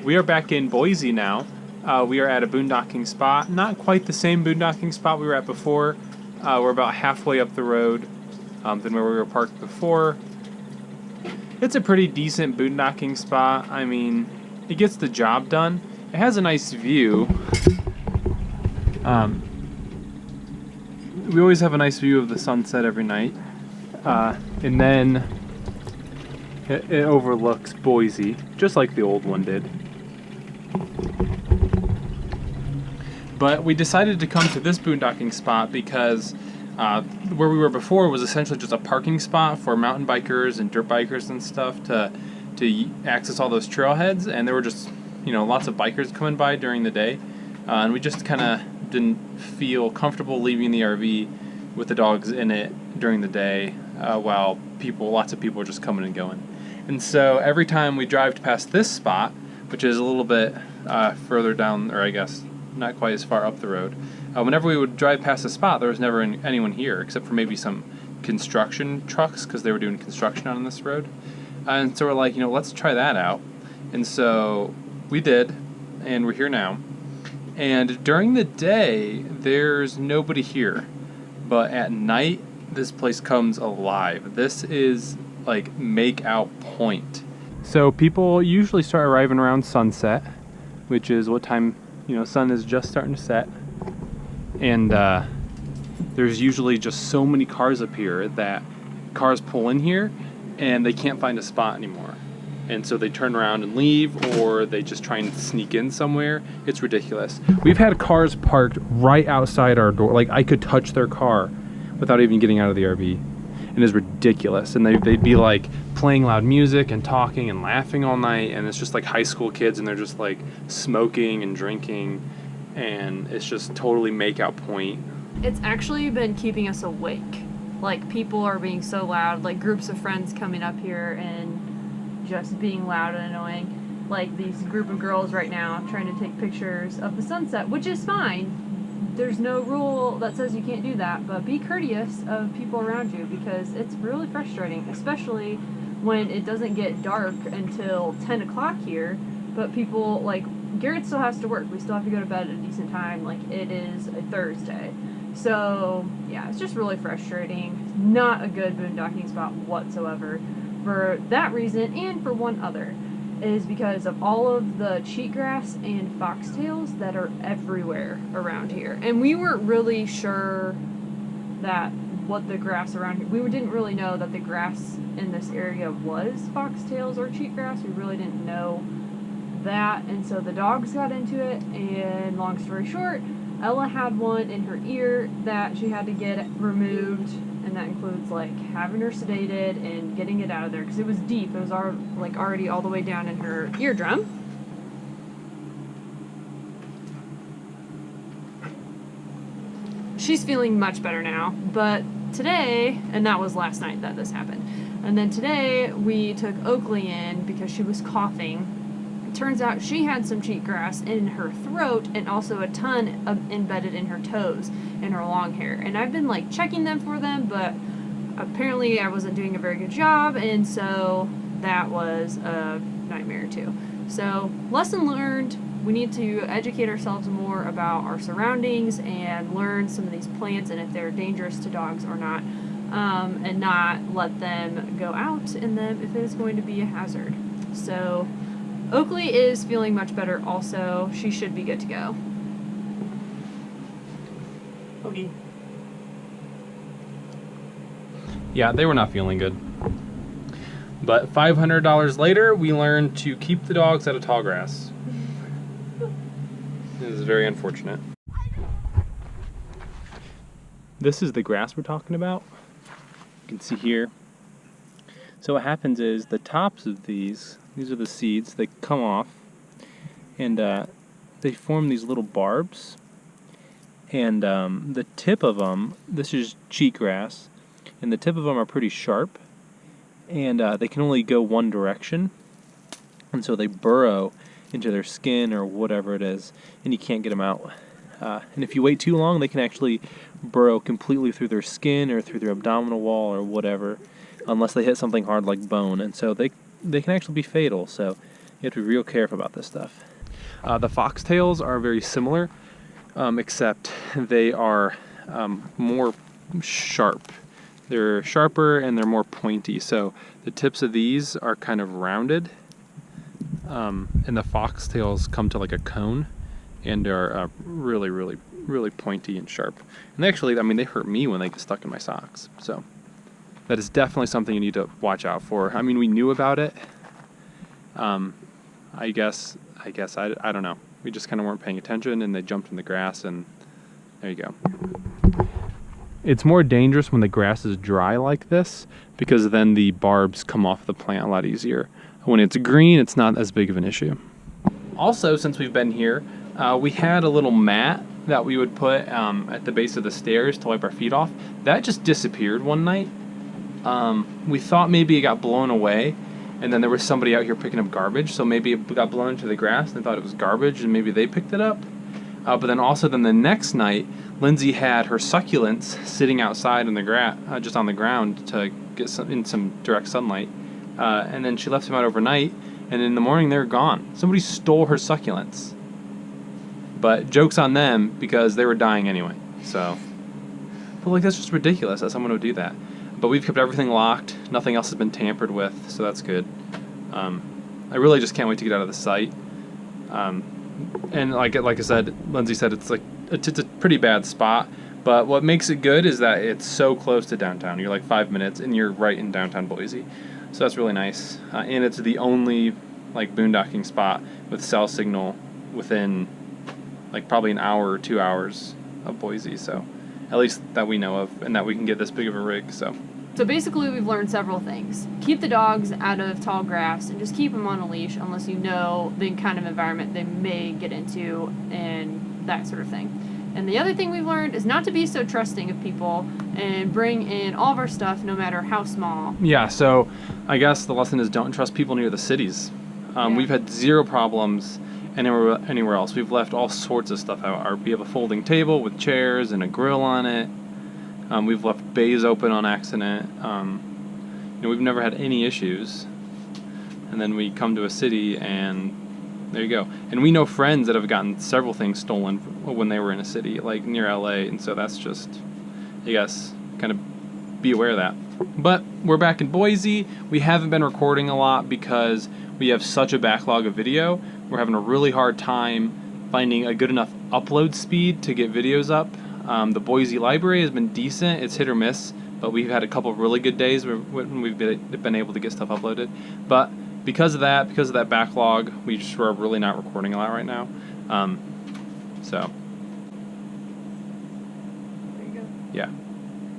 We are back in Boise now. We are at a boondocking spot. Not quite the same boondocking spot we were at before. We're about halfway up the road than where we were parked before. It's a pretty decent boondocking spot. I mean, it gets the job done. It has a nice view. We always have a nice view of the sunset every night. And then it overlooks Boise, just like the old one did. But we decided to come to this boondocking spot because where we were before was essentially just a parking spot for mountain bikers and dirt bikers and stuff to access all those trailheads, and there were just lots of bikers coming by during the day, and we just kind of didn't feel comfortable leaving the RV with the dogs in it during the day while lots of people were just coming and going. And so every time we drive past this spot, which is a little bit further down, or I guess not quite as far up the road, whenever we would drive past the spot, there was never anyone here except for maybe some construction trucks because they were doing construction on this road. And so we're like, let's try that out. And so we did, and we're here now. And during the day, there's nobody here. But at night, this place comes alive. This is like make out point. So people usually start arriving around sunset, which is what time, sun is just starting to set. And there's usually just so many cars up here that cars pull in here and they can't find a spot anymore. And so they turn around and leave, or they just try and sneak in somewhere. It's ridiculous. We've had cars parked right outside our door. Like, I could touch their car without even getting out of the RV. And it's ridiculous. And they'd be like playing loud music and talking and laughing all night. And it's just like high school kids, and they're just like smoking and drinking. And it's just totally make out point. It's actually been keeping us awake. Like, people are being so loud, like groups of friends coming up here and just being loud and annoying. Like these group of girls right now trying to take pictures of the sunset, which is fine. There's no rule that says you can't do that, but be courteous of people around you because it's really frustrating, especially when it doesn't get dark until 10 o'clock here, but people, like, Garrett still has to work. We still have to go to bed at a decent time. Like, it is a Thursday. So, yeah, it's just really frustrating. Not a good boondocking spot whatsoever. For that reason, and for one other, is because of all of the cheatgrass and foxtails that are everywhere around here. And we weren't really sure what the grass around here, we didn't really know that the grass in this area was foxtails or cheatgrass. We really didn't know that, and so the dogs got into it, and long story short, Ella had one in her ear that she had to get removed, and that includes like having her sedated and getting it out of there because it was deep. It was already all the way down in her eardrum. She's feeling much better now, but today, and that was last night that this happened, and then today we took Oakley in because she was coughing. Turns out she had some cheatgrass in her throat and also a ton embedded in her toes and her long hair. And I've been like checking them for them, but apparently I wasn't doing a very good job, and so that was a nightmare too. So, lesson learned, we need to educate ourselves more about our surroundings and learn some of these plants and if they're dangerous to dogs or not, and not let them go out in them if it is going to be a hazard. So Oakley is feeling much better also. She should be good to go. Okay. Yeah, they were not feeling good. But $500 later, we learned to keep the dogs out of tall grass. This is very unfortunate. This is the grass we're talking about. You can see here. So what happens is the tops of these are the seeds, they come off and they form these little barbs. And the tip of them, this is cheatgrass, and the tip of them are pretty sharp, and they can only go one direction, and so they burrow into their skin or whatever it is, and you can't get them out. And if you wait too long, they can actually burrow completely through their skin or through their abdominal wall or whatever, unless they hit something hard like bone, and so they can actually be fatal. So You have to be real careful about this stuff. The foxtails are very similar, except they are more sharp. They're sharper and they're more pointy. So the tips of these are kind of rounded, and the foxtails come to like a cone and are really, really, really pointy and sharp. And actually, I mean, they hurt me when they get stuck in my socks. So that is definitely something you need to watch out for. I mean, we knew about it. I guess I don't know. We just kind of weren't paying attention, and they jumped in the grass, and there you go. It's more dangerous when the grass is dry like this, because then the barbs come off the plant a lot easier. When it's green, it's not as big of an issue. Also, since we've been here, we had a little mat that we would put at the base of the stairs to wipe our feet off. That just disappeared one night. We thought maybe it got blown away, and then there was somebody out here picking up garbage, so maybe it got blown into the grass and they thought it was garbage and maybe they picked it up. But then also the next night, Lindsay had her succulents sitting outside in the just on the ground to get some direct sunlight. And then she left them out overnight, and in the morning they were gone. Somebody stole her succulents. But joke's on them because they were dying anyway. So, but like, that's just ridiculous that someone would do that. But we've kept everything locked. Nothing else has been tampered with, so that's good. I really just can't wait to get out of the site. And like I said, Lindsay said it's a pretty bad spot. But what makes it good is that it's so close to downtown. You're like 5 minutes, and you're right in downtown Boise. So that's really nice. And it's the only like boondocking spot with cell signal within like probably an hour or 2 hours of Boise. So at least that we know of, and that we can get this big of a rig. So basically, we've learned several things. Keep the dogs out of tall grass and just keep them on a leash unless you know the kind of environment they may get into and that sort of thing. And the other thing we've learned is not to be so trusting of people and bring in all of our stuff no matter how small. Yeah, so I guess the lesson is don't trust people near the cities. We've had zero problems anywhere else. We've left all sorts of stuff out. We have a folding table with chairs and a grill on it. We've left bays open on accident. We've never had any issues. And then we come to a city, and there you go. And we know friends that have gotten several things stolen when they were in a city, like near LA. And so that's just, I guess, kind of be aware of that. But we're back in Boise. We haven't been recording a lot because we have such a backlog of video. We're having a really hard time finding a good enough upload speed to get videos up. The Boise library has been decent. It's hit or miss, but we've had a couple of really good days when we've been able to get stuff uploaded. But because of that backlog, we're really not recording a lot right now. So, There you go. yeah.